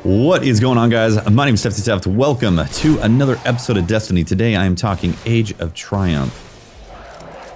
What is going on, guys? My name is Tefty. Welcome to another episode of Destiny. Today I am talking Age of Triumph.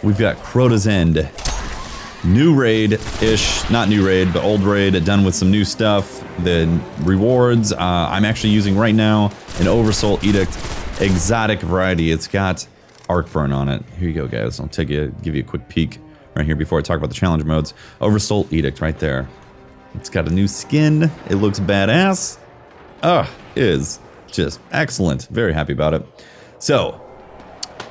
We've got Crotas End. New raid-ish, not new raid, but old raid, done with some new stuff. The rewards, I'm actually using right now an Oversoul Edict exotic variety. It's got arc burn on it. Here you go, guys. I'll give you a quick peek right here before I talk about the challenge modes. Oversoul Edict right there. It's got a new skin. It looks badass. It is just excellent. Very happy about it. So,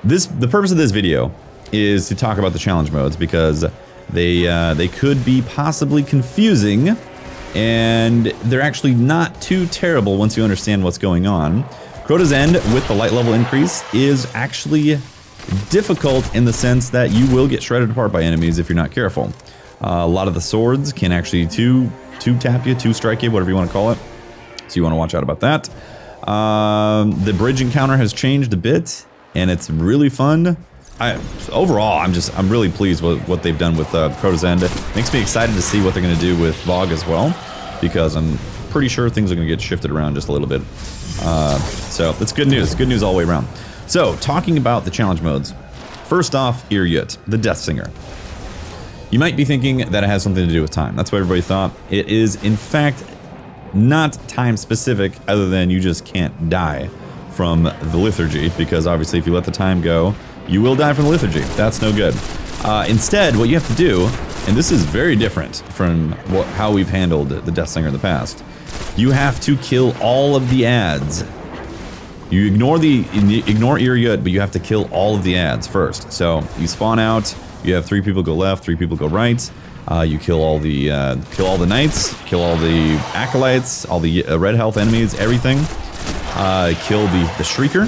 the purpose of this video is to talk about the challenge modes because they could be possibly confusing, and they're actually not too terrible once you understand what's going on. Crotas End with the light level increase is actually difficult in the sense that you will get shredded apart by enemies if you're not careful. A lot of the swords can actually two tap you, two strike you, whatever you want to call it. So you want to watch out about that. The bridge encounter has changed a bit, and it's really fun. Overall, I'm really pleased with what they've done with Crotas End. It makes me excited to see what they're going to do with VOG as well, because I'm pretty sure things are going to get shifted around just a little bit. So that's good news. Good news all the way around. So talking about the challenge modes. First off, Ir Yut, the Death Singer. You might be thinking that it has something to do with time. That's what everybody thought. It is, in fact, not time specific, other than you just can't die from the Lethargy, because obviously if you let the time go, you will die from the Lethargy. That's no good. Instead, what you have to do, and this is very different from how we've handled the Death Singer in the past, you have to kill all of the adds. You ignore Ir Yut, but you have to kill all of the adds first. So you spawn out. You have 3 people go left, 3 people go right. You kill all the knights, kill all the acolytes, all the red health enemies, everything. Kill the shrieker.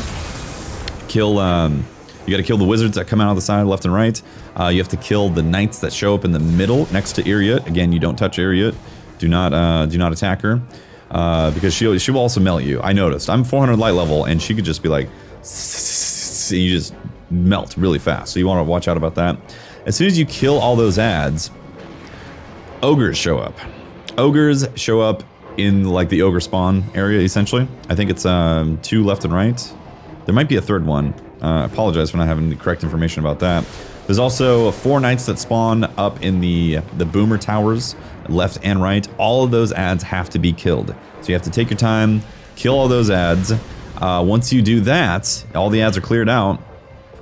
You got to kill the wizards that come out of the side, left and right. You have to kill the knights that show up in the middle next to Ir Yut. Again, you don't touch Ir Yut. Do not attack her, because she will also melt you. I noticed. I'm 400 light level, and she could just be like, you just melt really fast. So you want to watch out about that. As soon as you kill all those adds, ogres show up. Ogres show up in like the ogre spawn area, essentially. I think it's 2 left and right. There might be a third one. I apologize for not having the correct information about that. There's also 4 knights that spawn up in the boomer towers, left and right. All of those adds have to be killed. So you have to take your time, kill all those adds. Once you do that, all the adds are cleared out.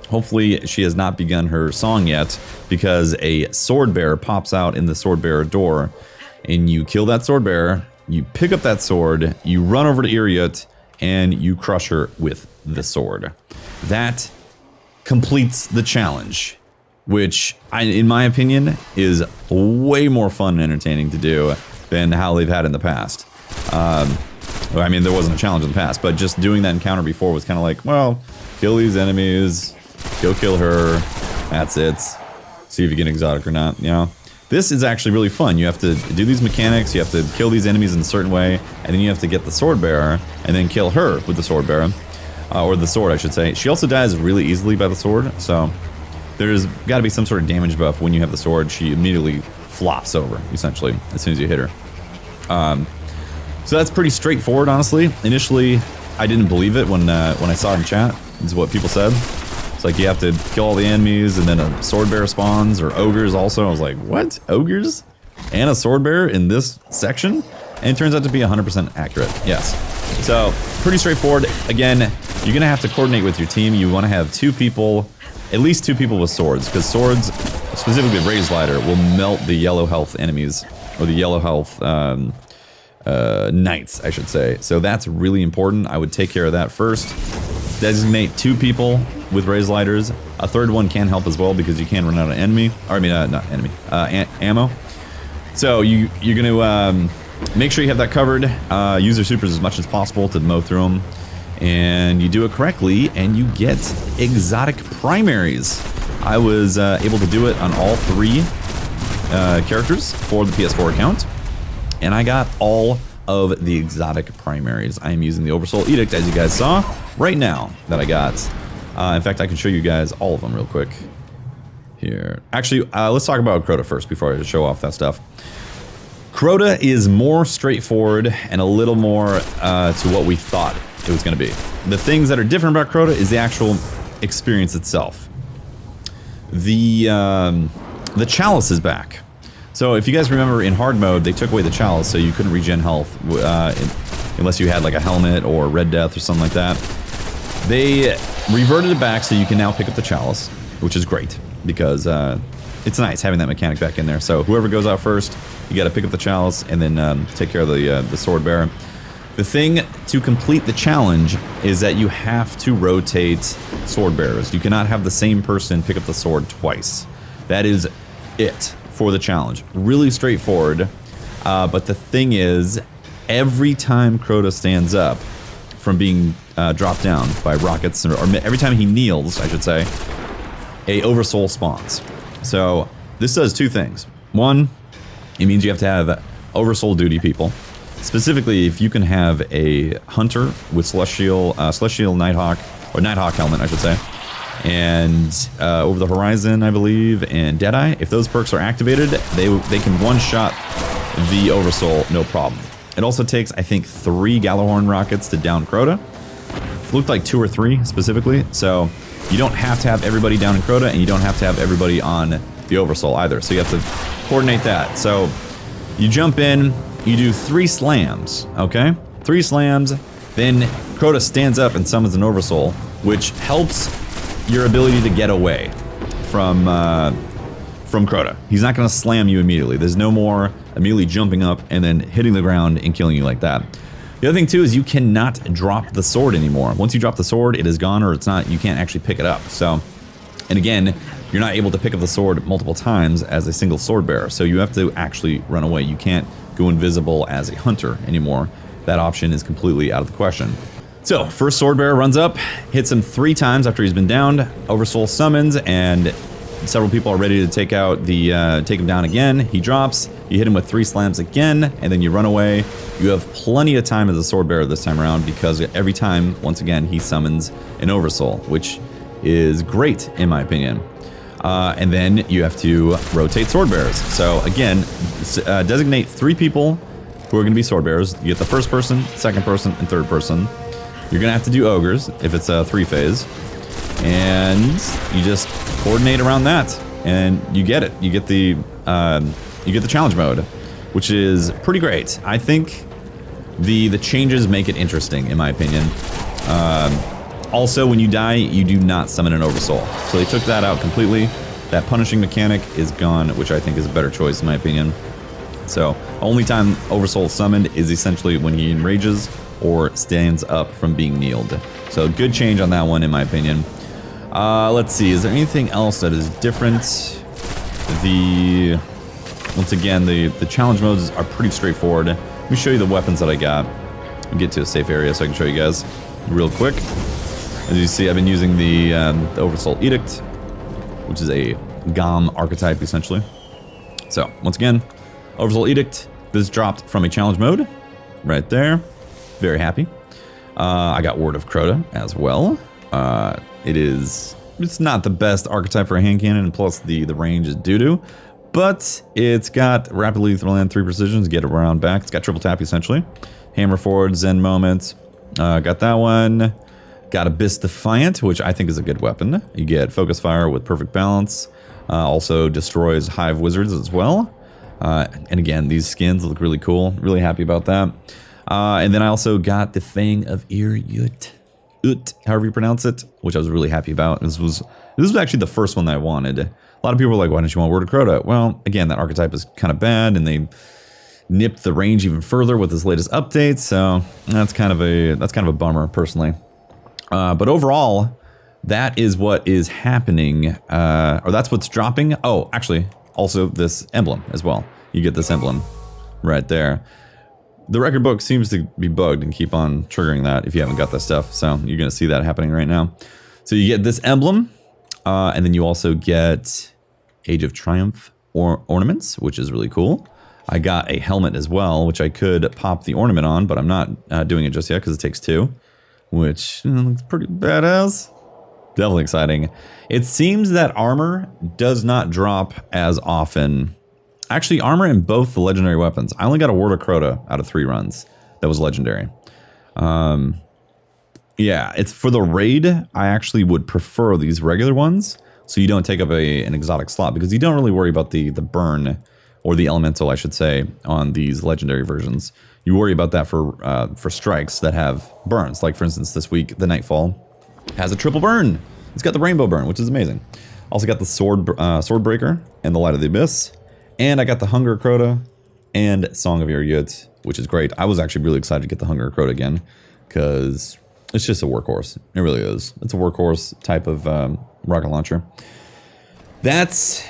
Hopefully she has not begun her song yet, because a sword bearer pops out in the sword bearer door, and you kill that sword bearer, you pick up that sword, you run over to Ir Yut, and you crush her with the sword. That completes the challenge, which, in my opinion, is way more fun and entertaining to do than how they've had in the past. I mean, there wasn't a challenge in the past, but just doing that encounter before was kind of like, well, kill these enemies, go kill her, that's it. See if you get exotic or not, you know? This is actually really fun. You have to do these mechanics, you have to kill these enemies in a certain way, and then you have to get the sword bearer, and then kill her with the sword bearer. Or the sword, I should say. She also dies really easily by the sword, so there's got to be some sort of damage buff when you have the sword. She immediately flops over, essentially, as soon as you hit her. So that's pretty straightforward, honestly. Initially, I didn't believe it when I saw it in chat. This is what people said. It's like you have to kill all the enemies, and then a sword bearer spawns, or ogres also. I was like, what? Ogres? And a sword bearer in this section? And it turns out to be 100% accurate. Yes. So, pretty straightforward. Again, you're going to have to coordinate with your team. You want to have 2 people, at least 2 people with swords, because swords, specifically Raised Lighter, will melt the yellow health enemies, or the yellow health knights, I should say. So that's really important. I would take care of that first. Designate 2 people with Raised Lighters. A third one can help as well, because you can run out of ammo. So you're going to make sure you have that covered. Use your supers as much as possible to mow through them. And you do it correctly, and you get exotic primaries. I was able to do it on all 3 characters for the PS4 account. And I got all of the exotic primaries. I am using the Oversoul Edict, as you guys saw, right now, that I got. In fact, I can show you guys all of them real quick. Here. Actually, let's talk about Crota first before I show off that stuff. Crota is more straightforward and a little more to what we thought it was going to be. The things that are different about Crota is the actual experience itself. The chalice is back. So if you guys remember in hard mode, they took away the chalice, so you couldn't regen health unless you had like a helmet or red death or something like that. They reverted it back so you can now pick up the chalice, which is great because it's nice having that mechanic back in there. So whoever goes out first, you got to pick up the chalice and then take care of the sword bearer. The thing to complete the challenge is that you have to rotate sword bearers. You cannot have the same person pick up the sword twice. That is it for the challenge. Really straightforward. But the thing is, every time Crota stands up from being dropped down by rockets, or every time he kneels, I should say, a oversoul spawns. So this does two things. One, it means you have to have oversoul duty people. Specifically, if you can have a hunter with celestial Nighthawk, or Nighthawk helmet, I should say, and over the horizon, I believe, and Deadeye, if those perks are activated, they can one-shot the oversoul, no problem. It also takes, I think, 3 Gallahorn rockets to down Crota. It looked like 2 or 3 specifically, so you don't have to have everybody down in Crota, and you don't have to have everybody on the oversoul either. So you have to coordinate that. So you jump in. You do 3 slams, okay? 3 slams, then Crota stands up and summons an oversoul, which helps your ability to get away from Crota. He's not going to slam you immediately. There's no more immediately jumping up and then hitting the ground and killing you like that. The other thing too is you cannot drop the sword anymore. Once you drop the sword, it is gone, or it's not. You can't actually pick it up. So, and again, you're not able to pick up the sword multiple times as a single sword bearer. So you have to actually run away. You can't go invisible as a hunter anymore. That option is completely out of the question. So, first sword bearer runs up, hits him 3 times after he's been downed, oversoul summons, and several people are ready to take him down again. He drops, you hit him with 3 slams again, and then you run away. You have plenty of time as a sword bearer this time around because every time, once again, he summons an oversoul, which is great in my opinion. And then you have to rotate sword bearers. So again, designate 3 people who are going to be sword bearers. You get the first person, second person, and third person. You're going to have to do ogres if it's a 3-phase. And you just coordinate around that, and you get it. You get the challenge mode, which is pretty great. I think the changes make it interesting, in my opinion. Also, when you die, you do not summon an oversoul. So they took that out completely. That punishing mechanic is gone, which I think is a better choice, in my opinion. So, only time oversoul is summoned is essentially when he enrages or stands up from being kneeled. So, good change on that one, in my opinion. Let's see, is there anything else that is different? Once again, the challenge modes are pretty straightforward. Let me show you the weapons that I got. I'll get to a safe area so I can show you guys real quick. As you see, I've been using the Oversoul Edict, which is a GOM archetype, essentially. So, once again, Oversoul Edict. This dropped from a challenge mode, right there. Very happy. I got Word of Crota as well. It's not the best archetype for a hand cannon, and plus the range is doo-doo. But it's got Rapid Lethal and 3 Precisions, get around back. It's got triple tap, essentially. Hammer Forward, Zen Moment. Got that one. Got Abyss Defiant, which I think is a good weapon. You get Focus Fire with Perfect Balance. Also destroys Hive Wizards as well. And again, these skins look really cool. Really happy about that. And then I also got the Fang of Ir Yut, however you pronounce it, which I was really happy about. This was actually the first one that I wanted. A lot of people were like, why don't you want Word of Crota? Well, again, that archetype is kind of bad, and they nipped the range even further with this latest update, so that's kind of a bummer, personally. But overall, that is what is happening, or that's what's dropping. Oh, actually, also this emblem as well. You get this emblem right there. The record book seems to be bugged and keep on triggering that if you haven't got that stuff, so you're going to see that happening right now. So you get this emblem, and then you also get Age of Triumph ornaments, which is really cool. I got a helmet as well, which I could pop the ornament on, but I'm not doing it just yet because it takes 2, which looks pretty badass. Definitely exciting. It seems that armor does not drop as often Actually, armor in both the legendary weapons. I only got a Word of Crota out of 3 runs. That was legendary. Yeah, it's for the raid. I actually would prefer these regular ones, so you don't take up an exotic slot, because you don't really worry about the burn, or the elemental, I should say, on these legendary versions. You worry about that for strikes that have burns. Like, for instance, this week, the Nightfall has a triple burn. It's got the rainbow burn, which is amazing. Also got the sword breaker and the Light of the Abyss. And I got the Hunger Crota and Song of Ir Yut, which is great. I was actually really excited to get the Hunger Crota again, because it's just a workhorse. It really is. It's a workhorse type of rocket launcher. That's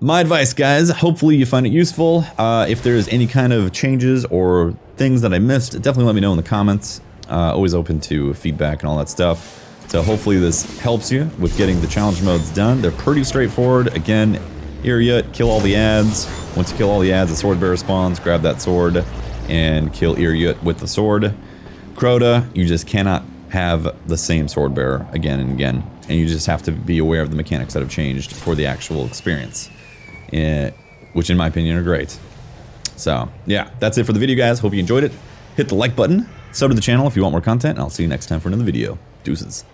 my advice, guys. Hopefully you find it useful. If there's any kind of changes or things that I missed, definitely let me know in the comments. Always open to feedback and all that stuff. So hopefully this helps you with getting the challenge modes done. They're pretty straightforward. Again, Ir Yut, kill all the ads. Once you kill all the ads, the sword bearer spawns. Grab that sword and kill Ir Yut with the sword. Crota, you just cannot have the same sword bearer again and again. And you just have to be aware of the mechanics that have changed for the actual experience. Which in my opinion are great. So yeah, that's it for the video, guys. Hope you enjoyed it. Hit the like button, sub to the channel if you want more content, and I'll see you next time for another video. Deuces.